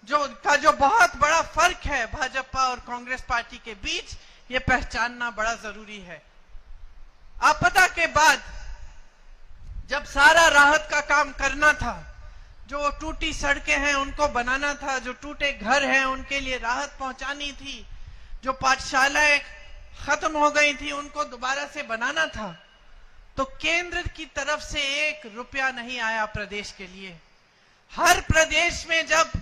जो बहुत बड़ा फर्क है भाजपा और कांग्रेस पार्टी के बीच, ये पहचानना बड़ा जरूरी है। आपदा के बाद जब सारा राहत का काम करना था, जो टूटी सड़कें हैं उनको बनाना था, जो टूटे घर हैं उनके लिए राहत पहुंचानी थी, जो पाठशालाएं खत्म हो गई थी उनको दोबारा से बनाना था, तो केंद्र की तरफ से 1 रुपया नहीं आया प्रदेश के लिए। हर प्रदेश में जब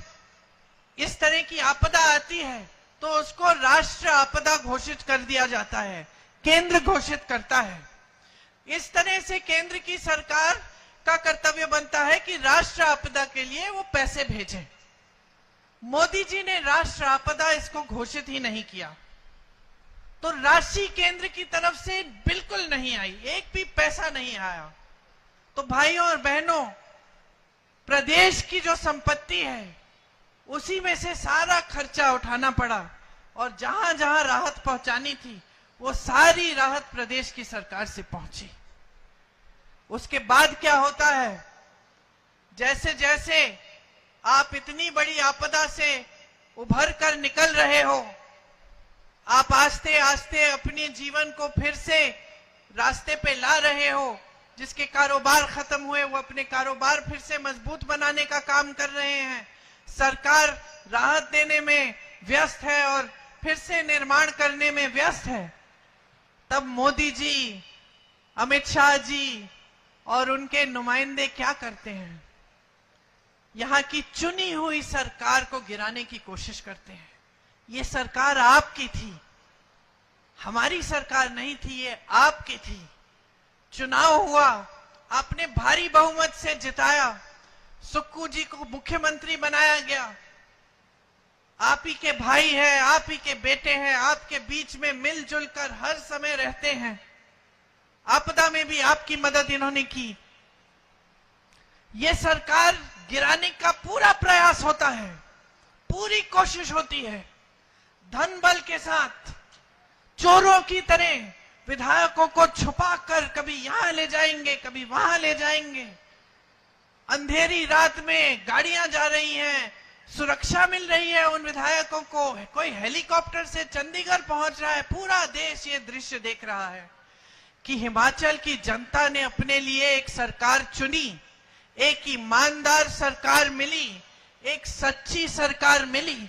इस तरह की आपदा आती है तो उसको राष्ट्र आपदा घोषित कर दिया जाता है, केंद्र घोषित करता है। इस तरह से केंद्र की सरकार का कर्तव्य बनता है कि राष्ट्र आपदा के लिए वो पैसे भेजे। मोदी जी ने राष्ट्र आपदा इसको घोषित ही नहीं किया, तो राशि केंद्र की तरफ से बिल्कुल नहीं आई, एक भी पैसा नहीं आया। तो भाइयों और बहनों, प्रदेश की जो संपत्ति है उसी में से सारा खर्चा उठाना पड़ा, और जहां जहां राहत पहुंचानी थी वो सारी राहत प्रदेश की सरकार से पहुंची। उसके बाद क्या होता है, जैसे जैसे आप इतनी बड़ी आपदा से उभर कर निकल रहे हो, आप आस्ते आस्ते अपने जीवन को फिर से रास्ते पे ला रहे हो। जिसके कारोबार खत्म हुए वो अपने कारोबार फिर से मजबूत बनाने का काम कर रहे हैं। सरकार राहत देने में व्यस्त है और फिर से निर्माण करने में व्यस्त है। तब मोदी जी, अमित शाह जी और उनके नुमाइंदे क्या करते हैं, यहां की चुनी हुई सरकार को गिराने की कोशिश करते हैं। ये सरकार आपकी थी, हमारी सरकार नहीं थी, ये आपकी थी। चुनाव हुआ, आपने भारी बहुमत से जिताया, सुक्खू जी को मुख्यमंत्री बनाया गया। आप ही के भाई हैं, आप ही के बेटे हैं, आपके बीच में मिलजुल कर हर समय रहते हैं। आपदा में भी आपकी मदद इन्होंने की। ये सरकार गिराने का पूरा प्रयास होता है, पूरी कोशिश होती है। धन बल के साथ चोरों की तरह विधायकों को छुपाकर कभी यहां ले जाएंगे, कभी वहां ले जाएंगे। अंधेरी रात में गाड़ियां जा रही हैं, सुरक्षा मिल रही है उन विधायकों को, कोई हेलीकॉप्टर से चंडीगढ़ पहुंच रहा है। पूरा देश ये दृश्य देख रहा है कि हिमाचल की जनता ने अपने लिए एक सरकार चुनी, एक ईमानदार सरकार मिली, एक सच्ची सरकार मिली।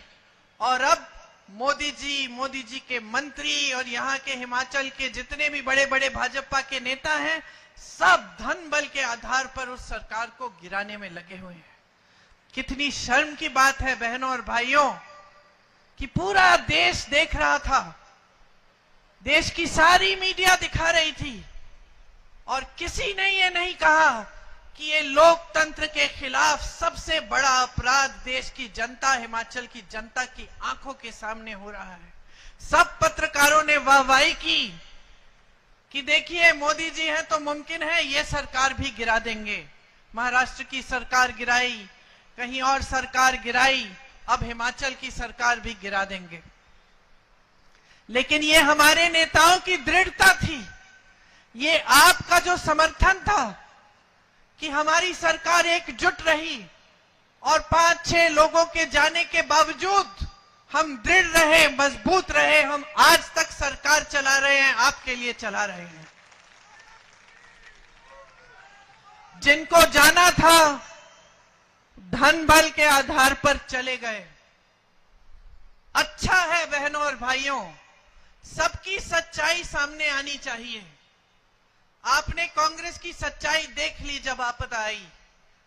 और अब मोदी जी के मंत्री और यहाँ के हिमाचल के जितने भी बड़े बड़े भाजपा के नेता हैं, सब धन बल के आधार पर उस सरकार को गिराने में लगे हुए हैं। कितनी शर्म की बात है बहनों और भाइयों कि पूरा देश देख रहा था, देश की सारी मीडिया दिखा रही थी, और किसी ने ये नहीं कहा कि ये लोकतंत्र के खिलाफ सबसे बड़ा अपराध देश की जनता, हिमाचल की जनता की आंखों के सामने हो रहा है। सब पत्रकारों ने वाहवाही की कि देखिए मोदी जी हैं तो मुमकिन है ये सरकार भी गिरा देंगे। महाराष्ट्र की सरकार गिराई, कहीं और सरकार गिराई, अब हिमाचल की सरकार भी गिरा देंगे। लेकिन ये हमारे नेताओं की दृढ़ता थी, ये आपका जो समर्थन था कि हमारी सरकार एकजुट रही, और 5-6 लोगों के जाने के बावजूद हम दृढ़ रहे, मजबूत रहे। हम आज तक सरकार चला रहे हैं, आपके लिए चला रहे हैं। जिनको जाना था धन बल के आधार पर चले गए। अच्छा है बहनों और भाइयों, सबकी सच्चाई सामने आनी चाहिए। आपने कांग्रेस की सच्चाई देख ली जब आपदा आई,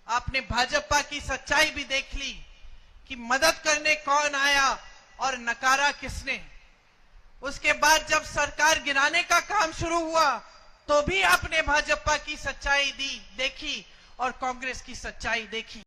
आपने भाजपा की सच्चाई भी देख ली कि मदद करने कौन आया और नकारा किसने। उसके बाद जब सरकार गिराने का काम शुरू हुआ तो भी आपने भाजपा की सच्चाई देखी और कांग्रेस की सच्चाई देखी।